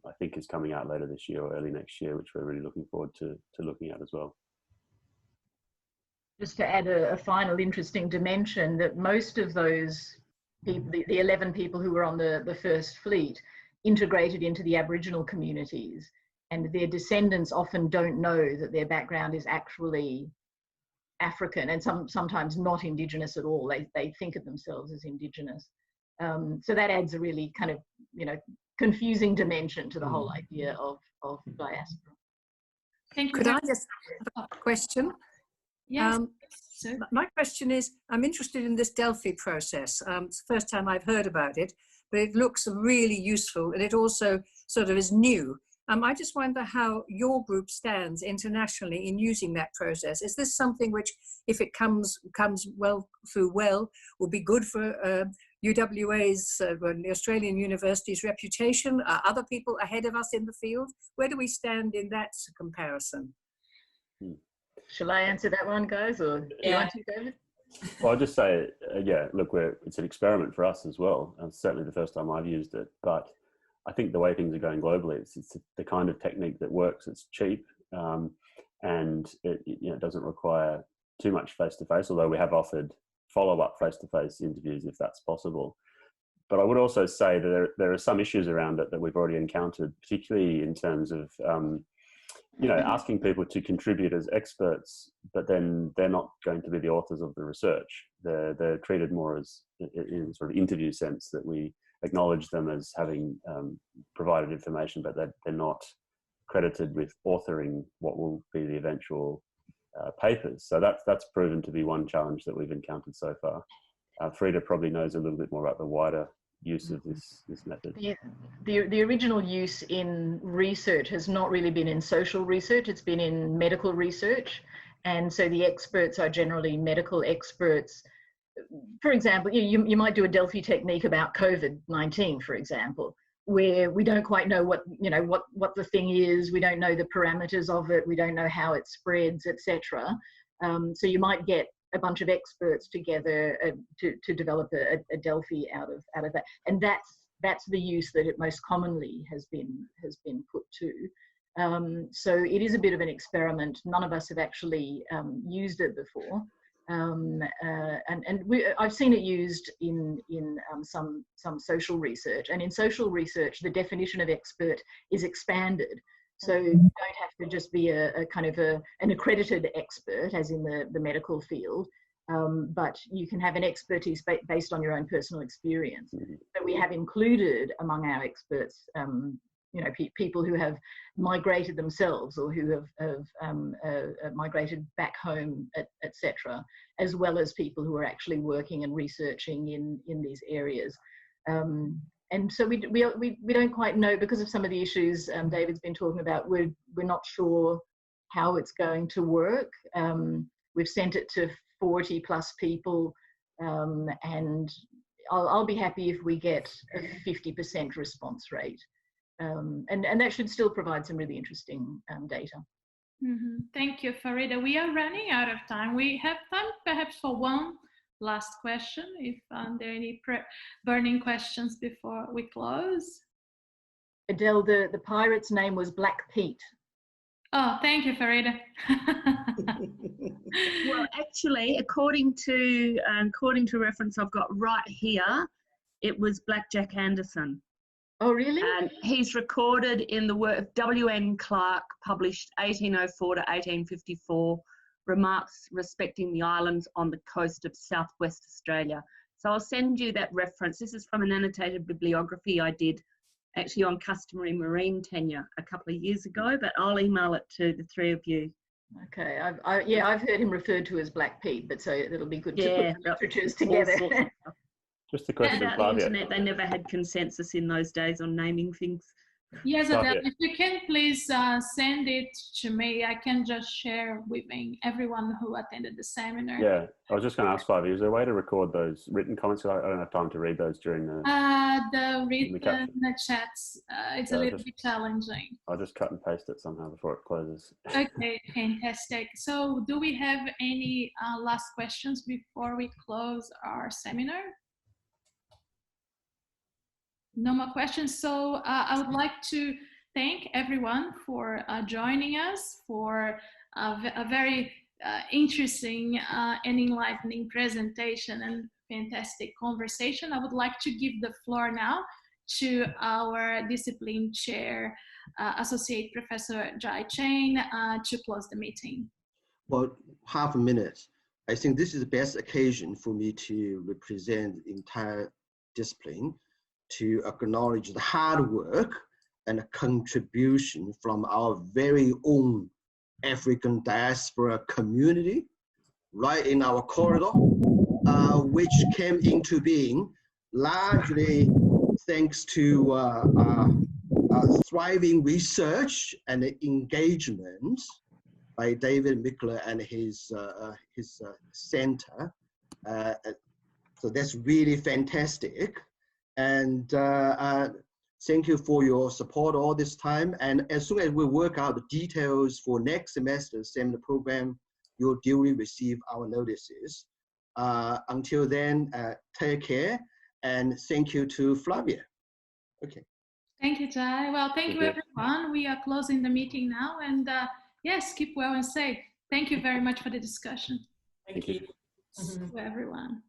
I think is coming out later this year or early next year, which we're really looking forward to looking at as well. Just to add a final interesting dimension, that most of those the 11 people who were on the first fleet integrated into the Aboriginal communities, and their descendants often don't know that their background is actually African, and sometimes not Indigenous at all. They think of themselves as Indigenous. So that adds a really kind of, confusing dimension to the whole idea of diaspora. Thank you. Could I just have a question? Yes. Sir. My question is, I'm interested in this Delphi process. It's the first time I've heard about it, but it looks really useful, and it also sort of is new. I just wonder how your group stands internationally in using that process. Is this something which, if it comes well, will be good for UWA's, the Australian University's reputation? Are other people ahead of us in the field? Where do we stand in that comparison? Shall I answer that one, guys, or do you want to, David? Well, I'll just say, yeah, look, it's an experiment for us as well. It's certainly the first time I've used it, but I think the way things are going globally, it's the kind of technique that works. It's cheap, and it doesn't require too much face-to-face, although we have offered follow-up face-to-face interviews if that's possible. But I would also say that there are some issues around it that we've already encountered, particularly in terms of asking people to contribute as experts, but then they're not going to be the authors of the research. They're treated more as in sort of interview sense, that we acknowledge them as having provided information, but that they're not credited with authoring what will be the eventual papers. So that's proven to be one challenge that we've encountered so far. Farida probably knows a little bit more about the wider use of this method. The original use in research has not really been in social research, it's been in medical research. And so the experts are generally medical experts. For example, you might do a Delphi technique about COVID-19, for example, where we don't quite know what the thing is, we don't know the parameters of it, we don't know how it spreads, etc. So you might get a bunch of experts together to develop a Delphi out of that, and that's the use that it most commonly has been put to. So it is a bit of an experiment. None of us have actually used it before, and I've seen it used in some social research, and in social research the definition of expert is expanded. So you don't have to just be a kind of an accredited expert, as in the medical field, but you can have an expertise based on your own personal experience. So we have included among our experts, people who have migrated themselves or who have migrated back home, etc., as well as people who are actually working and researching in these areas. And so we don't quite know, because of some of the issues David's been talking about, we're not sure how it's going to work. We've sent it to 40 plus people, and I'll be happy if we get a 50% response rate. And that should still provide some really interesting data. Mm-hmm. Thank you, Farida. We are running out of time. We have time perhaps for one last question, if there are any burning questions before we close. Adele, the pirate's name was Black Pete. Oh, thank you, Farida. Well, actually, according to reference I've got right here, it was Black Jack Anderson. Oh, really? And he's recorded in the work of W.N. Clark, published 1804 to 1854, remarks respecting the islands on the coast of southwest Australia. So I'll send you that reference. This is from an annotated bibliography I did actually on customary marine tenure a couple of years ago, but I'll email it to the three of you. Okay, I've heard him referred to as Black Pete, but so it'll be good to put the literatures together. Just a question, About the internet, they never had consensus in those days on naming things. Yes, Adele, if you can please send it to me, I can just share with everyone who attended the seminar. Yeah, I was just going to ask Farida, is there a way to record those written comments? I don't have time to read those during the written chats. It's a little bit challenging. I'll just cut and paste it somehow before it closes. Okay, fantastic. So do we have any last questions before we close our seminar? No more questions. So I would like to thank everyone for joining us for a very interesting and enlightening presentation. And fantastic conversation. I would like to give the floor now to our discipline chair, Associate Professor Jai Chain, to close the meeting. Well, half a minute. I think this is the best occasion for me to represent the entire discipline, to acknowledge the hard work and the contribution from our very own African diaspora community right in our corridor, which came into being largely thanks to thriving research and engagement by David Mickler and his center. So that's really fantastic. And thank you for your support all this time. And as soon as we work out the details for next semester's seminar program, you'll duly receive our notices. Until then, take care, and thank you to Flavia. Okay. Thank you, Jai. Well, thank you, everyone. We are closing the meeting now, and yes, keep well and safe. Thank you very much for the discussion. Thank you. To everyone.